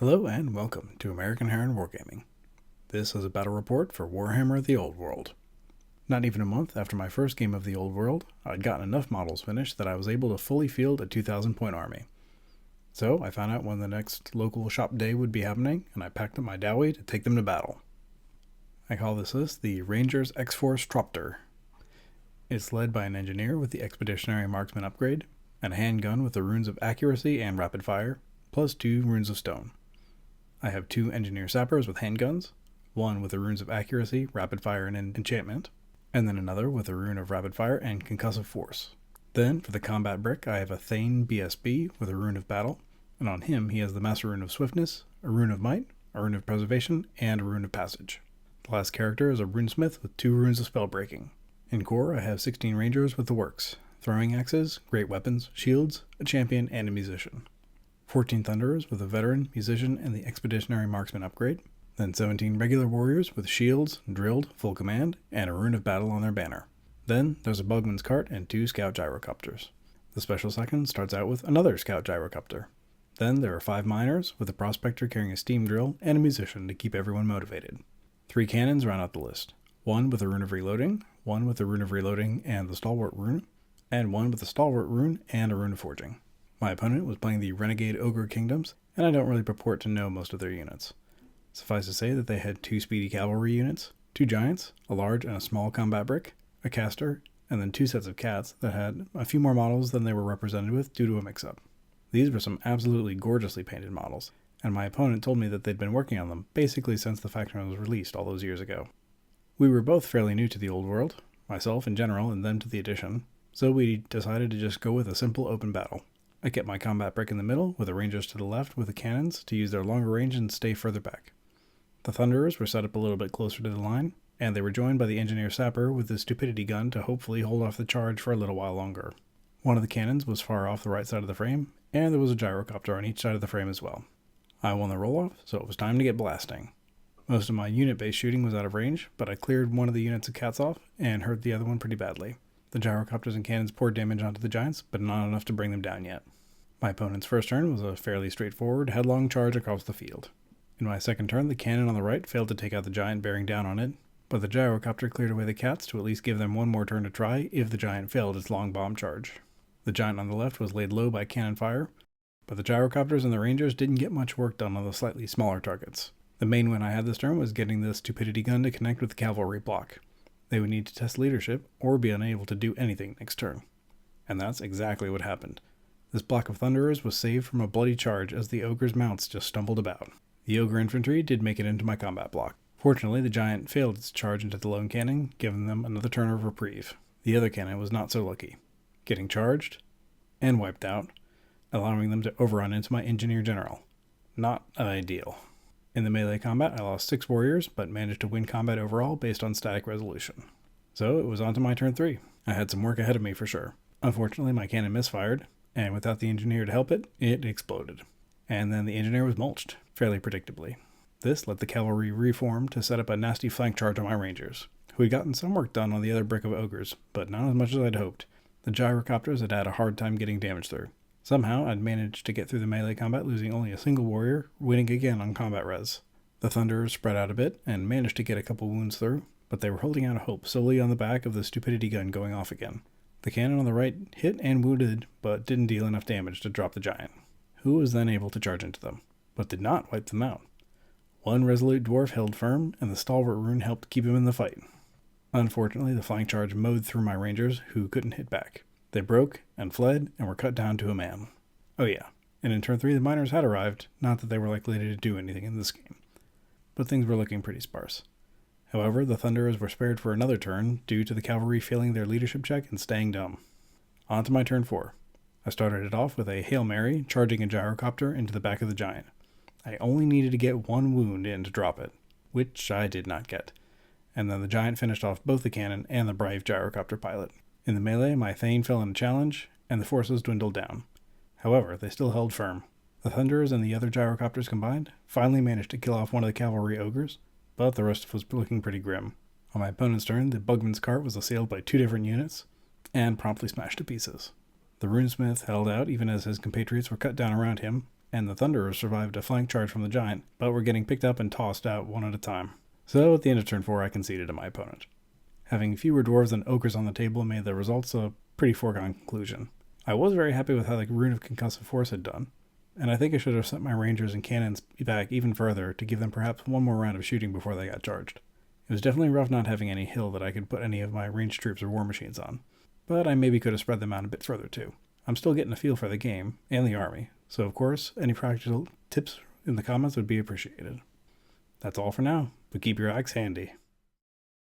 Hello and welcome to American Heron Wargaming. This is a battle report for Warhammer the Old World. Not even a month after my first game of the Old World, I'd gotten enough models finished that I was able to fully field a 2,000 point army. So I found out when the next local shop day would be happening, and I packed up my Dowie to take them to battle. I call this list the Rangers X-Force Tropter. It's led by an engineer with the Expeditionary Marksman upgrade, and a handgun with the runes of accuracy and rapid fire, plus 2 runes of stone. I have 2 engineer sappers with handguns, one with the runes of accuracy, rapid fire, and enchantment, and then another with a rune of rapid fire and concussive force. Then, for the combat brick, I have a Thane BSB with a rune of battle, and on him he has the master rune of swiftness, a rune of might, a rune of preservation, and a rune of passage. The last character is a runesmith with 2 runes of spell breaking. In core, I have 16 rangers with the works, throwing axes, great weapons, shields, a champion, and a musician. 14 Thunderers with a veteran, musician, and the Expeditionary Marksman upgrade, then 17 regular warriors with shields, drilled, full command, and a rune of battle on their banner. Then there's a Bugman's cart and 2 scout gyrocopters. The special section starts out with another scout gyrocopter. Then there are 5 miners with a prospector carrying a steam drill and a musician to keep everyone motivated. 3 cannons round out the list, one with a rune of reloading, one with a rune of reloading and the stalwart rune, and one with a stalwart rune and a rune of forging. My opponent was playing the Renegade Ogre Kingdoms, and I don't really purport to know most of their units. Suffice to say that they had 2 speedy cavalry units, 2 giants, a large and a small combat brick, a caster, and then 2 sets of cats that had a few more models than they were represented with due to a mix-up. These were some absolutely gorgeously painted models, and my opponent told me that they'd been working on them basically since the faction was released all those years ago. We were both fairly new to the Old World, myself in general and them to the edition, so we decided to just go with a simple open battle. I kept my combat brick in the middle, with the rangers to the left with the cannons to use their longer range and stay further back. The Thunderers were set up a little bit closer to the line, and they were joined by the engineer sapper with the stupidity gun to hopefully hold off the charge for a little while longer. One of the cannons was far off the right side of the frame, and there was a gyrocopter on each side of the frame as well. I won the roll-off, so it was time to get blasting. Most of my unit-based shooting was out of range, but I cleared one of the units of cats off and hurt the other one pretty badly. The gyrocopters and cannons poured damage onto the giants, but not enough to bring them down yet. My opponent's first turn was a fairly straightforward, headlong charge across the field. In my second turn, the cannon on the right failed to take out the giant bearing down on it, but the gyrocopter cleared away the cats to at least give them one more turn to try if the giant failed its long bomb charge. The giant on the left was laid low by cannon fire, but the gyrocopters and the rangers didn't get much work done on the slightly smaller targets. The main win I had this turn was getting the stupidity gun to connect with the cavalry block. They would need to test leadership or be unable to do anything next turn. And that's exactly what happened. This block of Thunderers was saved from a bloody charge as the ogre's mounts just stumbled about. The ogre infantry did make it into my combat block. Fortunately, the giant failed its charge into the lone cannon, giving them another turn of reprieve. The other cannon was not so lucky, getting charged and wiped out, allowing them to overrun into my engineer general. Not ideal. In the melee combat, I lost 6 warriors, but managed to win combat overall based on static resolution. So it was on to my turn 3. I had some work ahead of me for sure. Unfortunately, my cannon misfired, and without the engineer to help it, it exploded. And then the engineer was mulched, fairly predictably. This let the cavalry reform to set up a nasty flank charge on my rangers, who had gotten some work done on the other brick of ogres, but not as much as I'd hoped. The gyrocopters had had a hard time getting damage through. Somehow, I'd managed to get through the melee combat, losing only a single warrior, winning again on combat res. The Thunderers spread out a bit, and managed to get a couple wounds through, but they were holding out hope solely on the back of the stupidity gun going off again. The cannon on the right hit and wounded, but didn't deal enough damage to drop the giant, who was then able to charge into them, but did not wipe them out. One resolute dwarf held firm, and the stalwart rune helped keep him in the fight. Unfortunately, the flank charge mowed through my rangers, who couldn't hit back. They broke and fled and were cut down to a man. Oh yeah, and in turn 3 the miners had arrived, not that they were likely to do anything in this game. But things were looking pretty sparse. However, the Thunderers were spared for another turn due to the cavalry failing their leadership check and staying dumb. On to my turn 4. I started it off with a Hail Mary, charging a gyrocopter into the back of the giant. I only needed to get 1 wound in to drop it, which I did not get. And then the giant finished off both the cannon and the brave gyrocopter pilot. In the melee, my Thane fell in a challenge, and the forces dwindled down. However, they still held firm. The Thunderers and the other gyrocopters combined finally managed to kill off one of the cavalry ogres, but the rest was looking pretty grim. On my opponent's turn, the Bugman's cart was assailed by 2 different units, and promptly smashed to pieces. The runesmith held out even as his compatriots were cut down around him, and the Thunderers survived a flank charge from the Giant, but were getting picked up and tossed out one at a time. So at the end of turn 4, I conceded to my opponent. Having fewer dwarves than ogres on the table made the results a pretty foregone conclusion. I was very happy with how the Rune of Concussive Force had done, and I think I should have sent my rangers and cannons back even further to give them perhaps one more round of shooting before they got charged. It was definitely rough not having any hill that I could put any of my ranged troops or war machines on, but I maybe could have spread them out a bit further too. I'm still getting a feel for the game and the army, so of course, any practical tips in the comments would be appreciated. That's all for now, but keep your axe handy.